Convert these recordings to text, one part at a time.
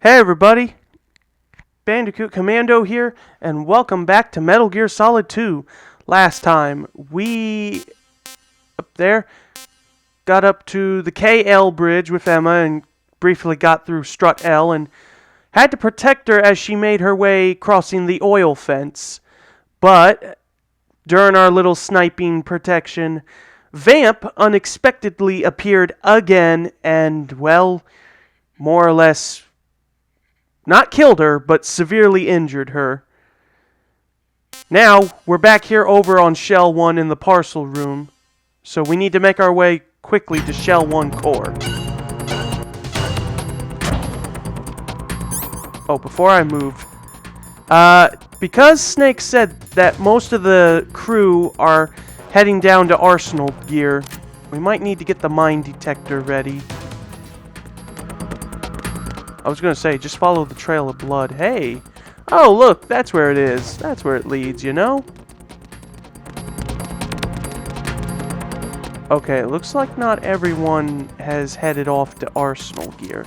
Hey everybody, Bandicoot Commando here, and welcome back to Metal Gear Solid 2. Last time, we, up there, got up to the KL bridge with Emma and briefly got through Strut L and had to protect her as she made her way crossing the oil fence. But, during our little sniping protection, Vamp unexpectedly appeared again and, well, more or less not killed her, but severely injured her. Now, we're back here over on Shell 1 in the parcel room, so we need to make our way quickly to Shell 1 core. Oh, before I move, because Snake said that most of the crew are heading down to Arsenal gear, we might need to get the mine detector ready. I was going to say, just follow the trail of blood. Hey! Oh, look, that's where it is. That's where it leads, you know? Okay, it looks like not everyone has headed off to Arsenal gear.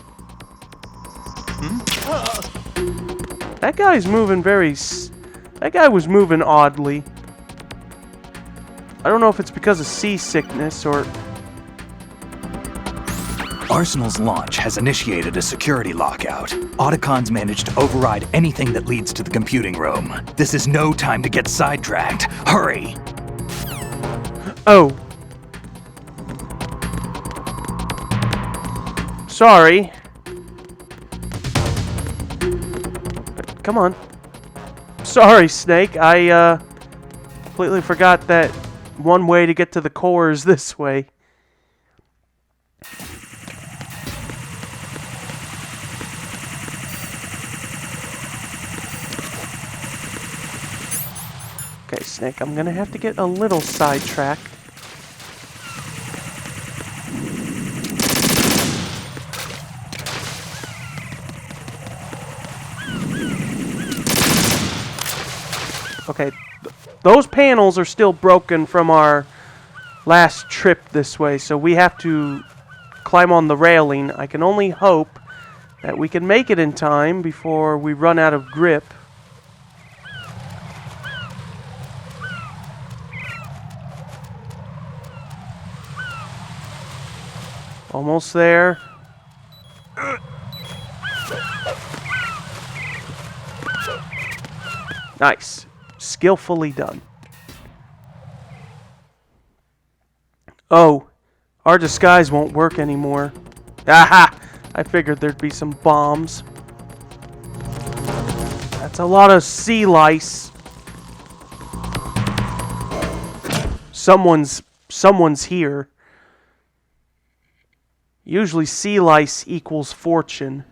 That guy's moving that guy was moving oddly. I don't know if it's because of seasickness or... Arsenal's launch has initiated a security lockout. Otacon's managed to override anything that leads to the computing room. This is no time to get sidetracked. Hurry! Oh. Sorry. Come on. Sorry, Snake. I, completely forgot that one way to get to the core is this way. Okay, Snake, I'm gonna have to get a little sidetracked. Okay, those panels are still broken from our last trip this way, so we have to climb on the railing. I can only hope that we can make it in time before we run out of grip. Almost there. Nice. Skillfully done. Oh, our disguise won't work anymore. Aha! I figured there'd be some bombs. That's a lot of sea lice. Someone's here. Usually sea lice equals fortune.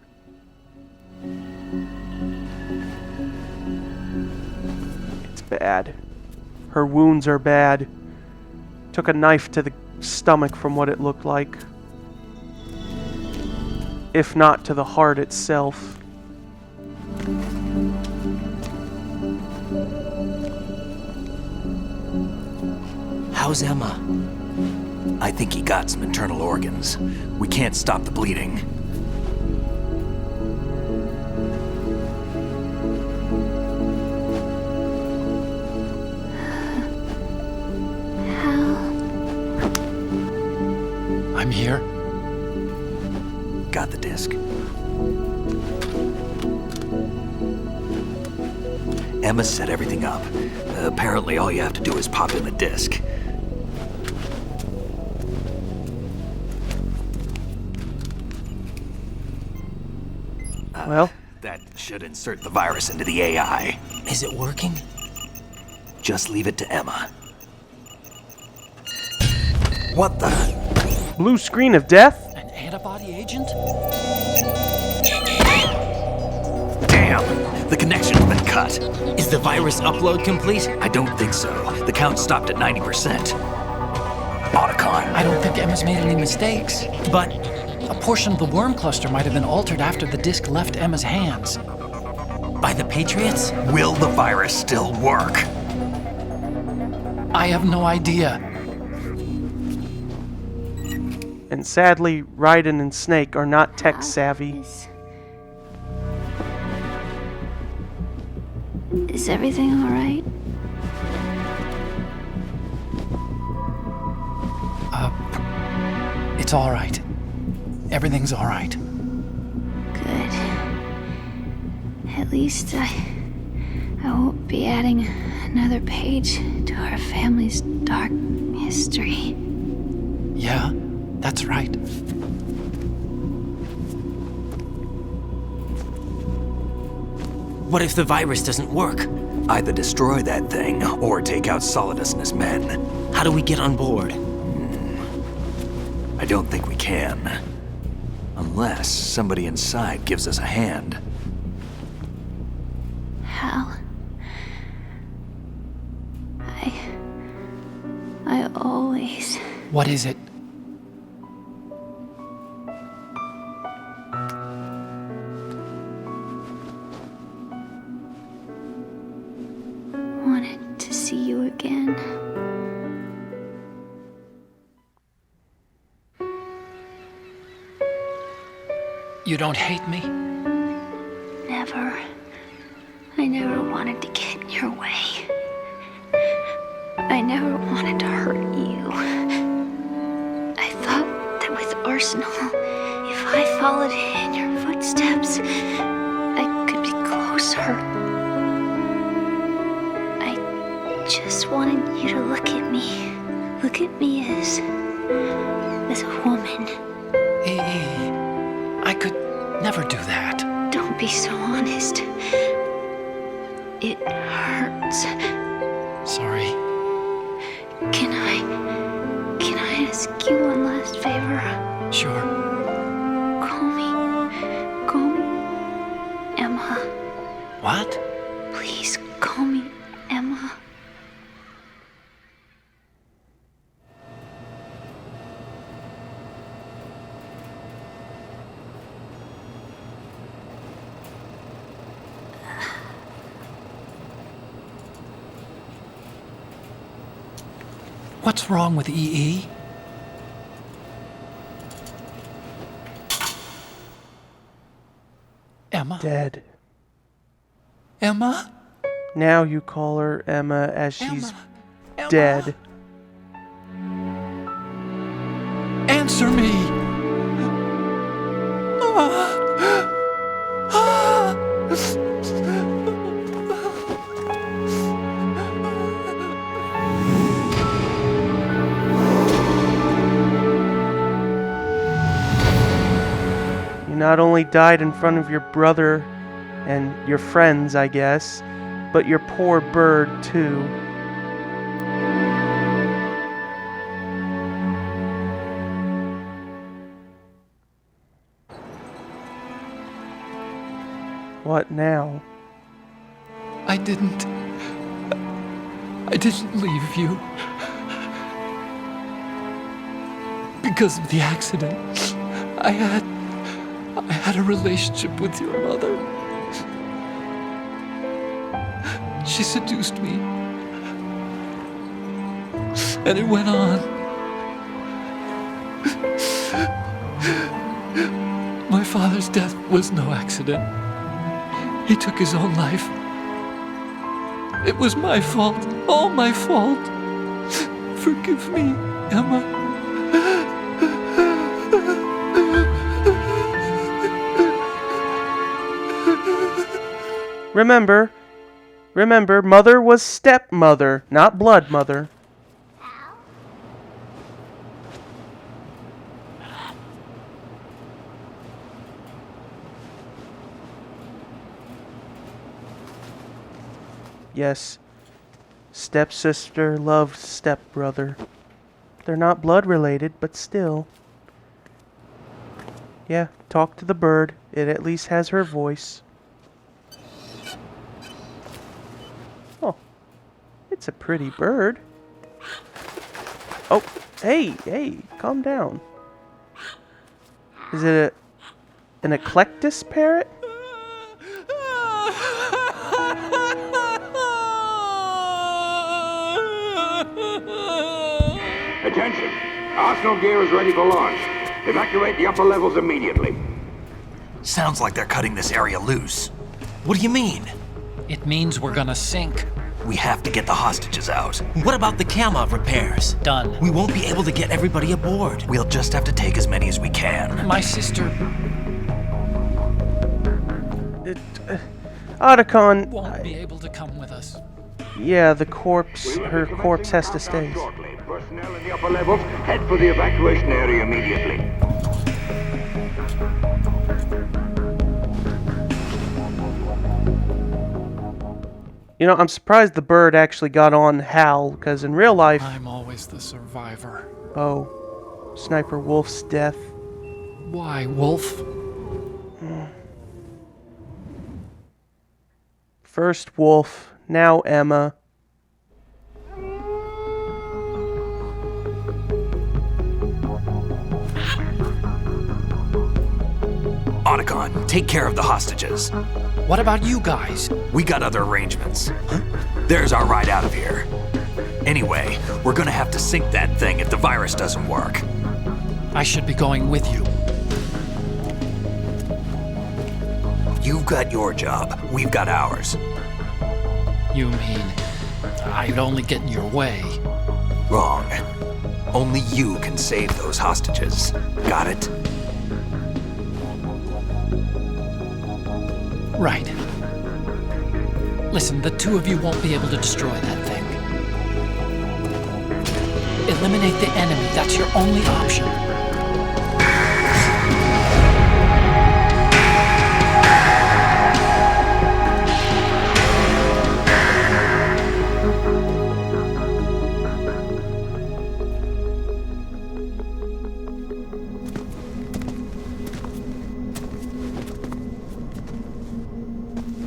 It's bad. Her wounds are bad. Took a knife to the stomach from what it looked like. If not to the heart itself. How's Emma? I think he got some internal organs. We can't stop the bleeding. I'm here. Got the disc. Emma set everything up. Apparently all you have to do is pop in the disc. Well, that should insert the virus into the AI. Is it working? Just leave it to Emma. What the? blue screen of death? An antibody agent? Damn! The connection's been cut. Is the virus upload complete? I don't think so. The count stopped at 90%. Otacon. I don't think Emma's made any mistakes. But a portion of the worm cluster might have been altered after the disc left Emma's hands. By the Patriots? Will the virus still work? I have no idea. And sadly, Raiden and Snake are not tech savvy. Is everything all right? It's all right. Everything's all right. Good. At least I won't be adding another page to our family's dark history. Yeah, that's right. What if the virus doesn't work? Either destroy that thing or take out Solidus and his men. How do we get on board? I don't think we can. Unless somebody inside gives us a hand. Hal. I always... What is it? wanted to see you again. You don't hate me? Never. I never wanted to get in your way. I never wanted to hurt you. I thought that with Arsenal, if I followed in your footsteps, I could be closer. I just wanted you to look at me. Look at me as a woman. I could never do that. Don't be so honest. It hurts. Sorry. Can I ask you one last favor? Sure. Call me Emma. What? Please call me Emma. What's wrong with EE? Emma? Dead. Emma? Now you call her Emma as she's Emma? dead. Answer me! You not only died in front of your brother and your friends, I guess, but your poor bird, too. What now? I didn't leave you. Because of the accident, I had a relationship with your mother. She seduced me. And it went on. My father's death was no accident. He took his own life. It was my fault, all my fault. Forgive me, Emma. Remember, mother was stepmother, not blood mother. Yes, stepsister loved stepbrother. They're not blood related, but still. Yeah, talk to the bird. It at least has her voice. Oh, it's a pretty bird. Oh, hey, calm down. Is it an eclectus parrot? Attention! Arsenal gear is ready for launch. Evacuate the upper levels immediately. Sounds like they're cutting this area loose. What do you mean? It means we're gonna sink. We have to get the hostages out. What about the camo repairs? Done. We won't be able to get everybody aboard. We'll just have to take as many as we can. My sister Otacon, won't be able to come with us. yeah, the corpse, We will her be corpse has to commencing stay. countdown shortly. Personnel in the upper levels, head for the evacuation area immediately. You know, I'm surprised the bird actually got on Hal, because in real life, I'm always the survivor. oh, Sniper Wolf's death. Why, Wolf? First Wolf, now Emma. Otacon, take care of the hostages. What about you guys? We got other arrangements. There's our ride out of here. Anyway, we're gonna have to sink that thing if the virus doesn't work. I should be going with you. You've got your job, we've got ours. You mean I'd only get in your way? Wrong. Only you can save those hostages. Got it? Right. Listen, the two of you won't be able to destroy that thing. Eliminate the enemy. That's your only option.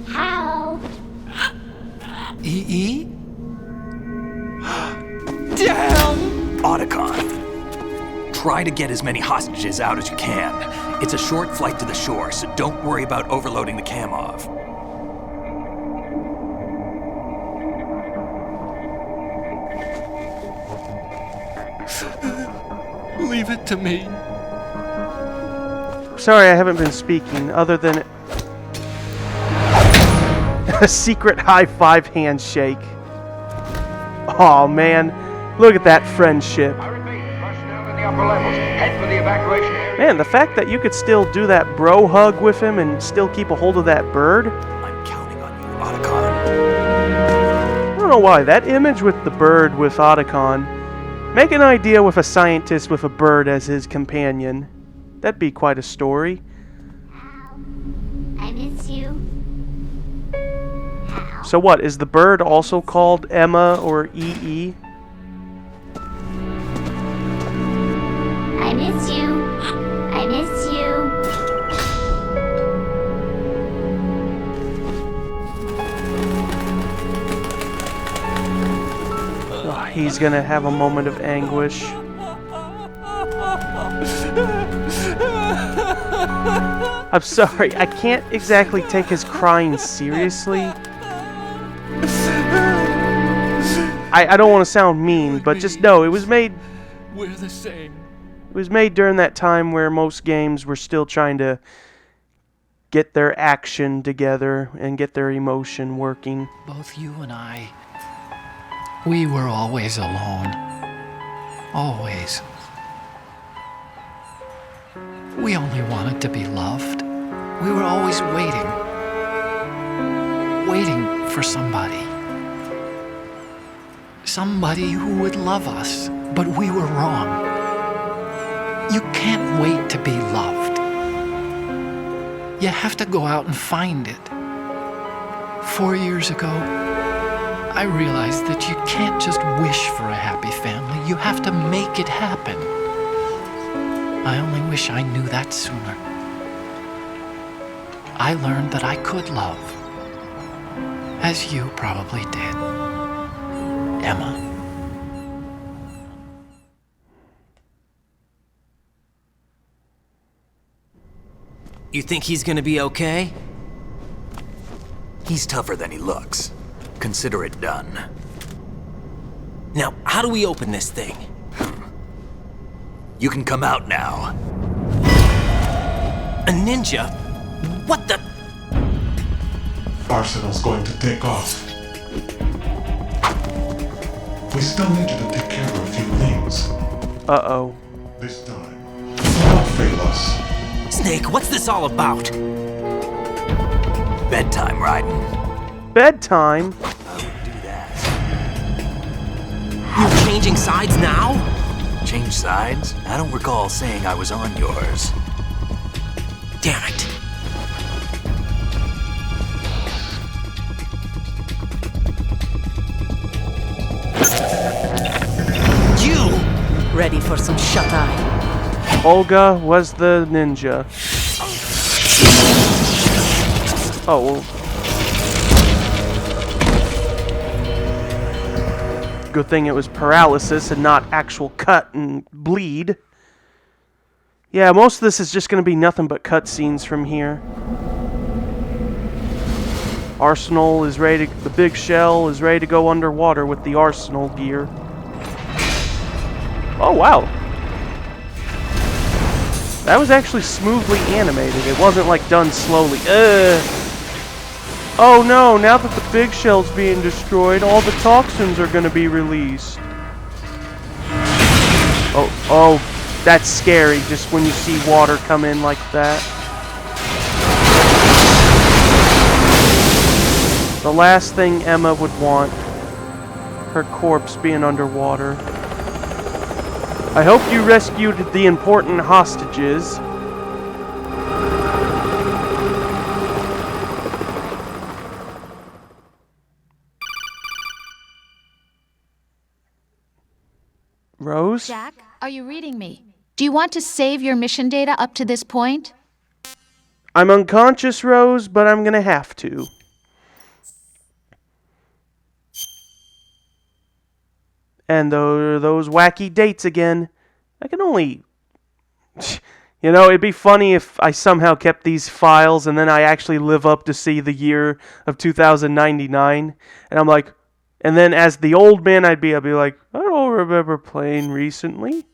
How? EE? Damn! Otacon, try to get as many hostages out as you can. It's a short flight to the shore, so don't worry about overloading the Kamov. Leave it to me. Sorry, I haven't been speaking, other than a secret high-five handshake. Aw, man. Look at that friendship. I repeat, personnel in the upper levels, head for the evacuation area. Man, the fact that you could still do that bro hug with him and still keep a hold of that bird. I'm counting on you, Otacon. I don't know why. That image with the bird with Otacon. Make an idea with a scientist with a bird as his companion. That'd be quite a story. I miss you. So what, is the bird also called Emma or EE? I miss you. I miss you. Oh, he's gonna have a moment of anguish. I'm sorry, I can't exactly take his crying seriously. I don't want to sound mean, but just know it was made We're the same. It was made during that time where most games were still trying to get their action together and get their emotion working. Both you and I, we were always alone. Always. We only wanted to be loved. We were always waiting. Waiting for somebody. Somebody who would love us, but we were wrong. You can't wait to be loved. You have to go out and find it. 4 years ago, I realized that you can't just wish for a happy family. You have to make it happen. I only wish I knew that sooner. I learned that I could love, as you probably did, Emma. You think he's gonna be okay? He's tougher than he looks. Consider it done. Now, how do we open this thing? You can come out now. A ninja? What the? Arsenal's going to take off. We still need you to take care of a few things. Uh-oh. This time, don't fail us. Snake, what's this all about? Bedtime, Raiden. Bedtime? I wouldn't do that. You're changing sides now? Change sides? I don't recall saying I was on yours. Damn it. You! Ready for some shut-eye? Olga was the ninja. Oh, well. Good thing it was paralysis and not actual cut and bleed. Yeah, most of this is just going to be nothing but cutscenes from here. Arsenal is ready to... The big shell is ready to go underwater with the Arsenal gear. Oh, wow. That was actually smoothly animated. It wasn't, like, done slowly. Oh, no. Now that the big shell's being destroyed, all the toxins are going to be released. Oh, that's scary, just when you see water come in like that. The last thing Emma would want, her corpse being underwater. I hope you rescued the important hostages. Rose? Jack, are you reading me? Do you want to save your mission data up to this point? I'm unconscious, Rose, but I'm gonna have to. And those wacky dates again. I can only... You know, it'd be funny if I somehow kept these files and then I actually live up to see the year of 2099. And I'm like... And then as the old man I'd be like, I don't remember playing recently.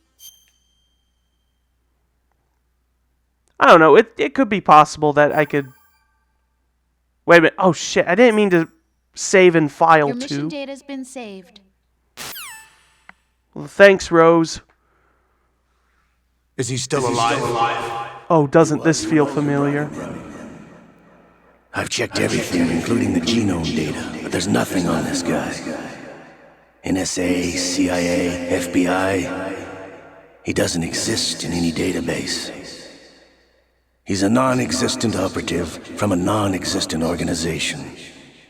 I don't know. It could be possible that I could... Wait a minute. Oh, shit. I didn't mean to save and file Your mission to. data's been saved. Well, thanks, Rose. Is he still alive? Oh, doesn't this feel familiar? I've checked everything, including the genome data, but there's nothing on this guy. NSA, CIA, FBI. He doesn't exist in any database. He's a non-existent operative from a non-existent organization.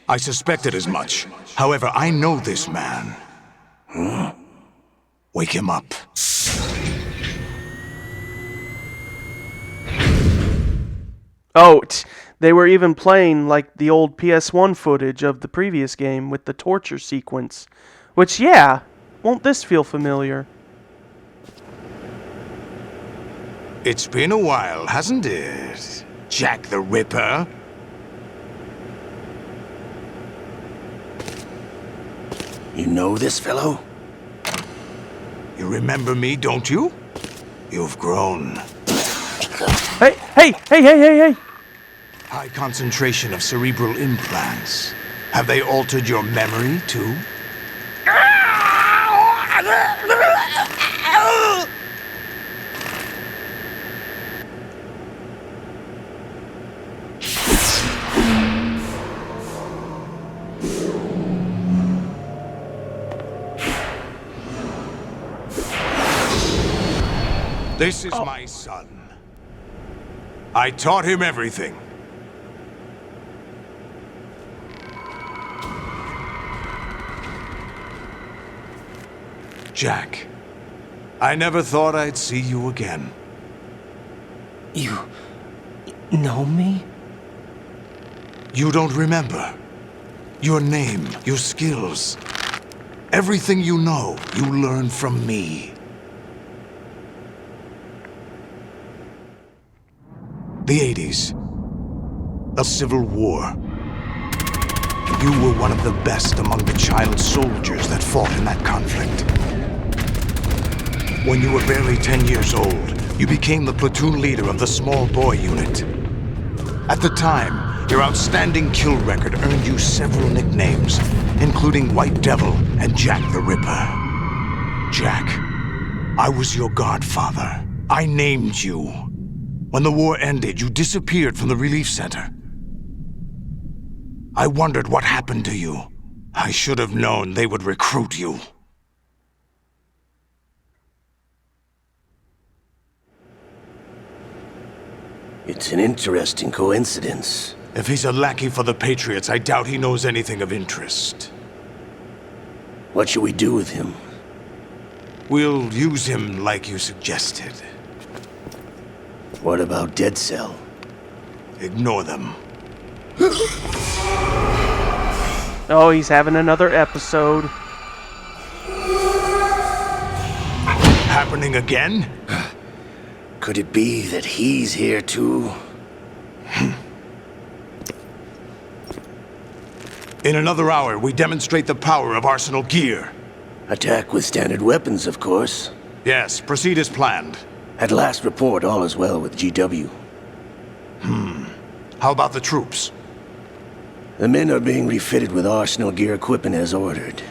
I suspected as much. However, I know this man. Wake him up. Oh, they were even playing like the old PS1 footage of the previous game with the torture sequence. Which, yeah, won't this feel familiar? It's been a while, hasn't it? Jack the Ripper? You know this fellow? You remember me, don't you? You've grown. Hey! High concentration of cerebral implants. Have they altered your memory, too? This is my son. I taught him everything. Jack, I never thought I'd see you again. You know me? You don't remember. Your name, your skills. Everything you know, you learned from me. The 80s. A civil war. You were one of the best among the child soldiers that fought in that conflict. When you were barely 10 years old, you became the platoon leader of the small boy unit. At the time, Your outstanding kill record earned you several nicknames, including White Devil and Jack the Ripper. Jack, I was your godfather. I named you. When the war ended, you disappeared from the relief center. I wondered what happened to you. I should have known they would recruit you. It's an interesting coincidence. If he's a lackey for the Patriots, I doubt he knows anything of interest. What should we do with him? We'll use him like you suggested. What about Dead Cell? Ignore them. Oh, he's having another episode. Happening again? Could it be that he's here too? In another hour, we demonstrate the power of Arsenal gear. Attack with standard weapons, of course. Yes, proceed as planned. At last report, all is well with GW. How about the troops? The men are being refitted with Arsenal gear equipment as ordered.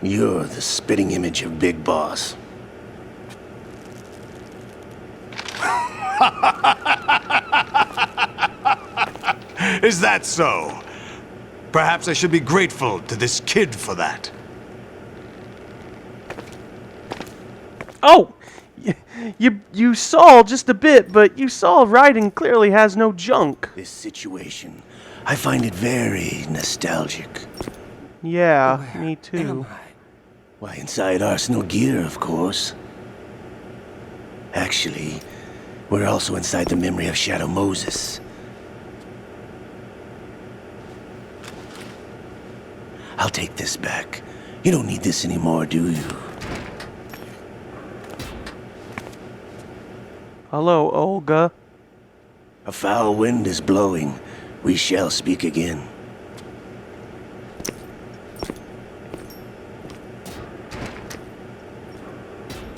You're the spitting image of Big Boss. Is that so? Perhaps I should be grateful to this kid for that. Oh! You saw just a bit, but you saw Raiden clearly has no junk. This situation, I find it very nostalgic. Yeah, me too. Why, inside Arsenal gear, of course. Actually, we're also inside the memory of Shadow Moses. I'll take this back. You don't need this anymore, do you? Hello, Olga. A foul wind is blowing. We shall speak again.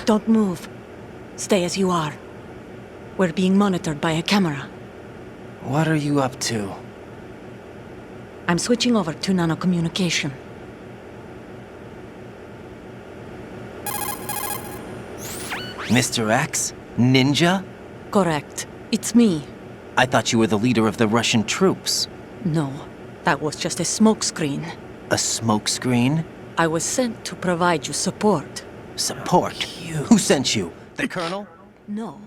Don't move. Stay as you are. We're being monitored by a camera. What are you up to? I'm switching over to nanocommunication. Mr. X? Ninja? Correct. It's me. I thought you were the leader of the Russian troops. No, that was just a smokescreen. A smokescreen? I was sent to provide you support. Support? Who sent you? The Colonel? No,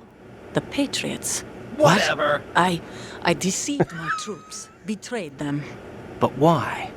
the Patriots. Whatever. I deceived my troops, betrayed them. But why?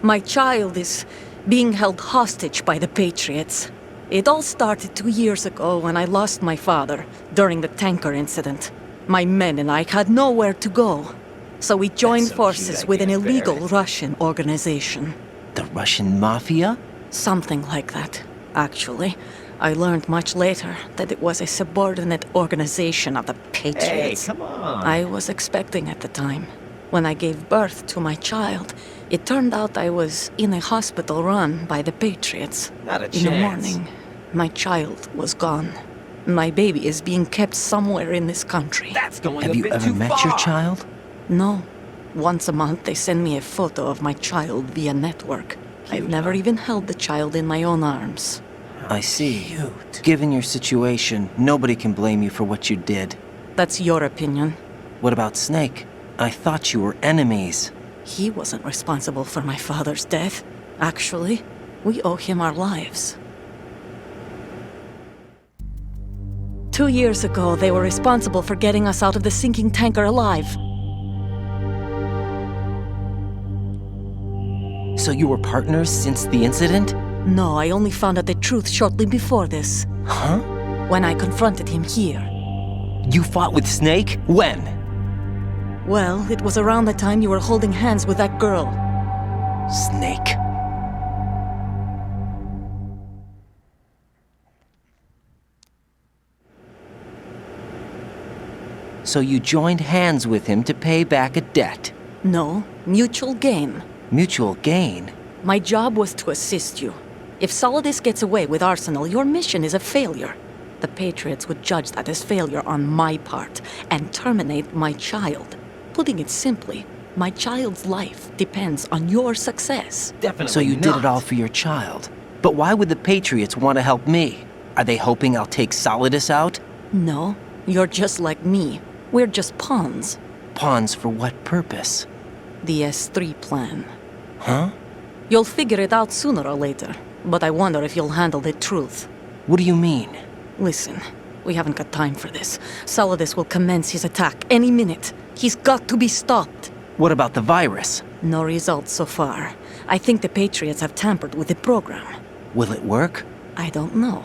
My child is being held hostage by the Patriots. It all started 2 years ago when I lost my father during the tanker incident. My men and I had nowhere to go. So we joined forces with an illegal Russian organization. The Russian Mafia? Something like that, actually. I learned much later that it was a subordinate organization of the Patriots. Hey, come on. I was expecting at the time. When I gave birth to my child, it turned out I was in a hospital run by the Patriots. Not a In chance. the morning, my child was gone. My baby is being kept somewhere in this country. That's going Have you ever met your child? No. Once a month, they send me a photo of my child via network. I've never even held the child in my own arms. I see. Given your situation, nobody can blame you for what you did. That's your opinion. What about Snake? I thought you were enemies. He wasn't responsible for my father's death. Actually, we owe him our lives. 2 years ago, they were responsible for getting us out of the sinking tanker alive. So you were partners since the incident? No, I only found out the truth shortly before this. Huh? When I confronted him here. You fought with Snake? When? Well, it was around the time you were holding hands with that girl. Snake. So you joined hands with him to pay back a debt? No, mutual gain. Mutual gain? My job was to assist you. If Solidus gets away with Arsenal, your mission is a failure. The Patriots would judge that as failure on my part and terminate my child. Putting it simply, my child's life depends on your success. Definitely. So you did it all for your child. But why would the Patriots want to help me? Are they hoping I'll take Solidus out? No, you're just like me. We're just pawns. Pawns for what purpose? The S3 plan. Huh? You'll figure it out sooner or later, but I wonder if you'll handle the truth. What do you mean? Listen, we haven't got time for this. Solidus will commence his attack any minute. He's got to be stopped. What about the virus? No results so far. I think the Patriots have tampered with the program. Will it work? I don't know.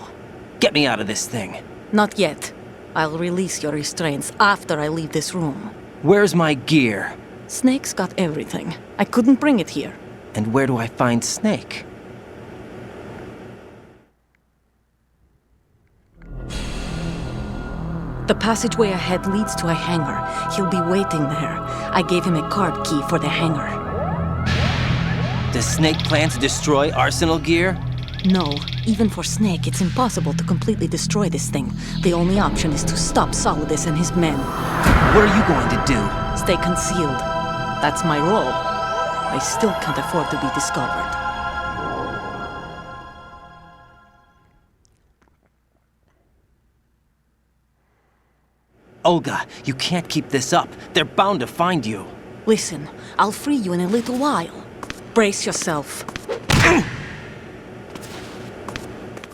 Get me out of this thing. Not yet. I'll release your restraints after I leave this room. Where's my gear? Snake's got everything. I couldn't bring it here. And where do I find Snake? The passageway ahead leads to a hangar. He'll be waiting there. I gave him a card key for the hangar. Does Snake plan to destroy Arsenal gear? No. Even for Snake, it's impossible to completely destroy this thing. The only option is to stop Solidus and his men. What are you going to do? Stay concealed. That's my role. I still can't afford to be discovered. Olga, you can't keep this up. They're bound to find you. Listen, I'll free you in a little while. Brace yourself.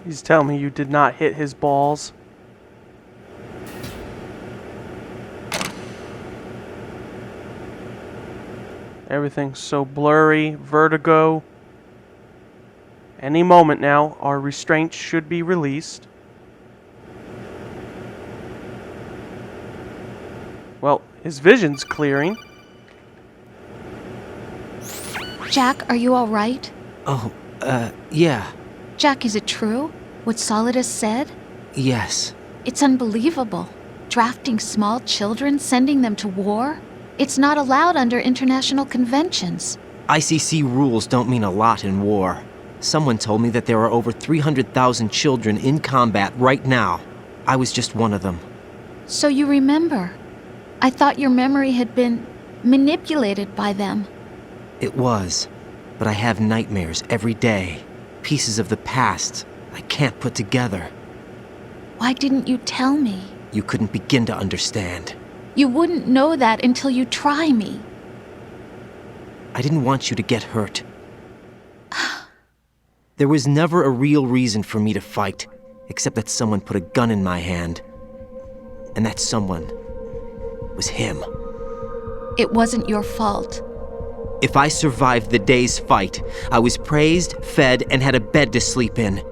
He's telling me you did not hit his balls. Everything's so blurry, vertigo. Any moment now, our restraints should be released. Well, his vision's clearing. Jack, are you all right? Oh, yeah. Jack, is it true? What Solidus said? Yes. It's unbelievable. Drafting small children, sending them to war? It's not allowed under international conventions. ICC rules don't mean a lot in war. Someone told me that there are over 300,000 children in combat right now. I was just one of them. So you remember? I thought your memory had been manipulated by them. It was, but I have nightmares every day. Pieces of the past I can't put together. Why didn't you tell me? You couldn't begin to understand. You wouldn't know that until you try me. I didn't want you to get hurt. There was never a real reason for me to fight, except that someone put a gun in my hand. And that someone was him. It wasn't your fault. If I survived the day's fight, I was praised, fed, and had a bed to sleep in.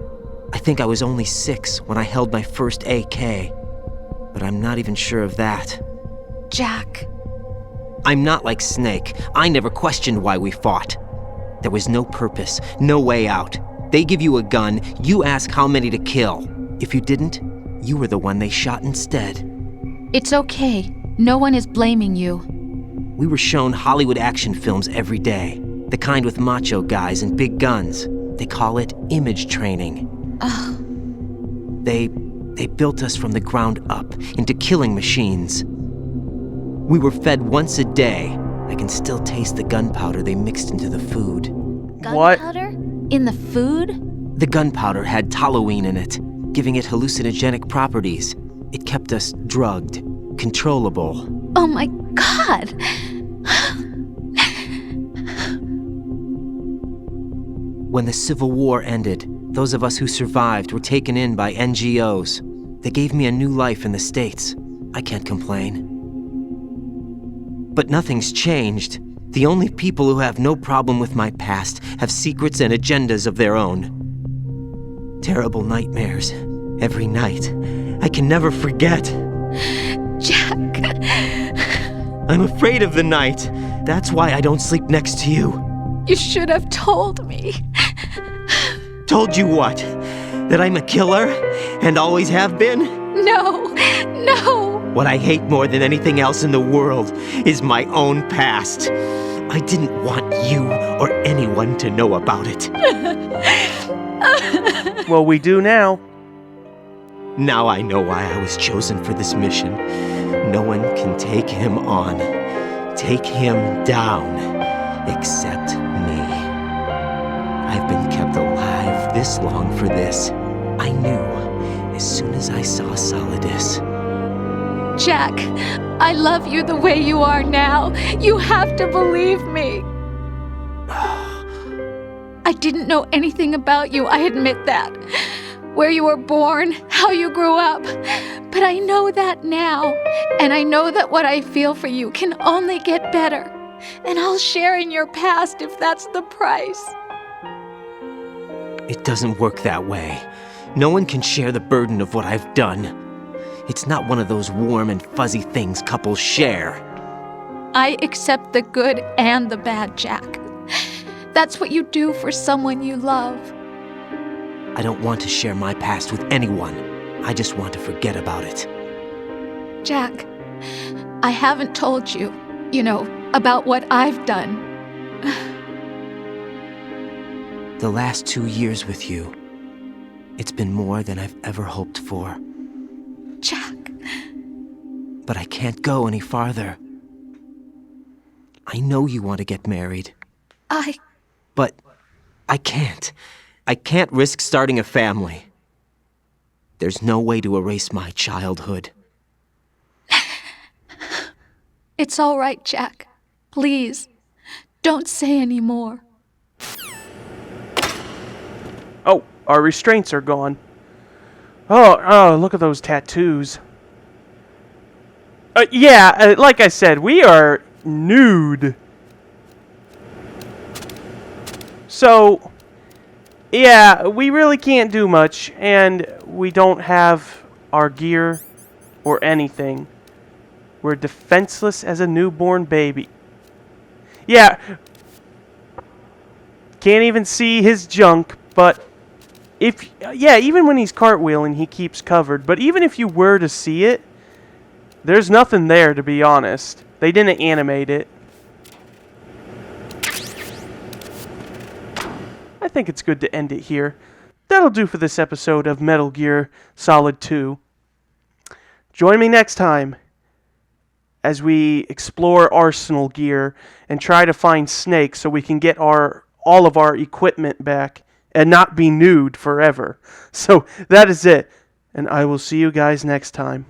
I think I was only 6 when I held my first AK, but I'm not even sure of that. Jack. I'm not like Snake. I never questioned why we fought. There was no purpose, no way out. They give you a gun, you ask how many to kill. If you didn't, you were the one they shot instead. It's okay. No one is blaming you. We were shown Hollywood action films every day. The kind with macho guys and big guns. They call it image training. They built us from the ground up into killing machines. We were fed once a day. I can still taste the gunpowder they mixed into the food. Gunpowder? In the food? The gunpowder had toluene in it, giving it hallucinogenic properties. It kept us drugged, controllable. Oh my God! When the Civil War ended, those of us who survived were taken in by NGOs. They gave me a new life in the States. I can't complain. But nothing's changed. The only people who have no problem with my past have secrets and agendas of their own. Terrible nightmares. Every night. I can never forget. Jack. I'm afraid of the night. That's why I don't sleep next to you. You should have told me. Told you what? That I'm a killer? And always have been? No. What I hate more than anything else in the world is my own past. I didn't want you or anyone to know about it. Well, we do now. Now I know why I was chosen for this mission. No one can take him on, take him down, except me. I've been kept alive this long for this. I knew as soon as I saw Solidus. Jack, I love you the way you are now. You have to believe me. I didn't know anything about you, I admit that. Where you were born, how you grew up. But I know that now. And I know that what I feel for you can only get better. And I'll share in your past if that's the price. It doesn't work that way. No one can share the burden of what I've done. It's not one of those warm and fuzzy things couples share. I accept the good and the bad, Jack. That's what you do for someone you love. I don't want to share my past with anyone. I just want to forget about it. Jack, I haven't told you, about what I've done. The last 2 years with you, it's been more than I've ever hoped for. Jack. But I can't go any farther. I know you want to get married. But I can't. I can't risk starting a family. There's no way to erase my childhood. It's all right, Jack. Please, don't say any more. Oh, our restraints are gone. Oh, look at those tattoos. Like I said, we are nude. So, yeah, we really can't do much, and we don't have our gear or anything. We're defenseless as a newborn baby. Yeah, can't even see his junk, but even when he's cartwheeling, he keeps covered. But even if you were to see it, there's nothing there, to be honest. They didn't animate it. I think it's good to end it here. That'll do for this episode of Metal Gear Solid 2. Join me next time as we explore Arsenal gear and try to find Snake so we can get all of our equipment back and not be nude forever. So that is it, and I will see you guys next time.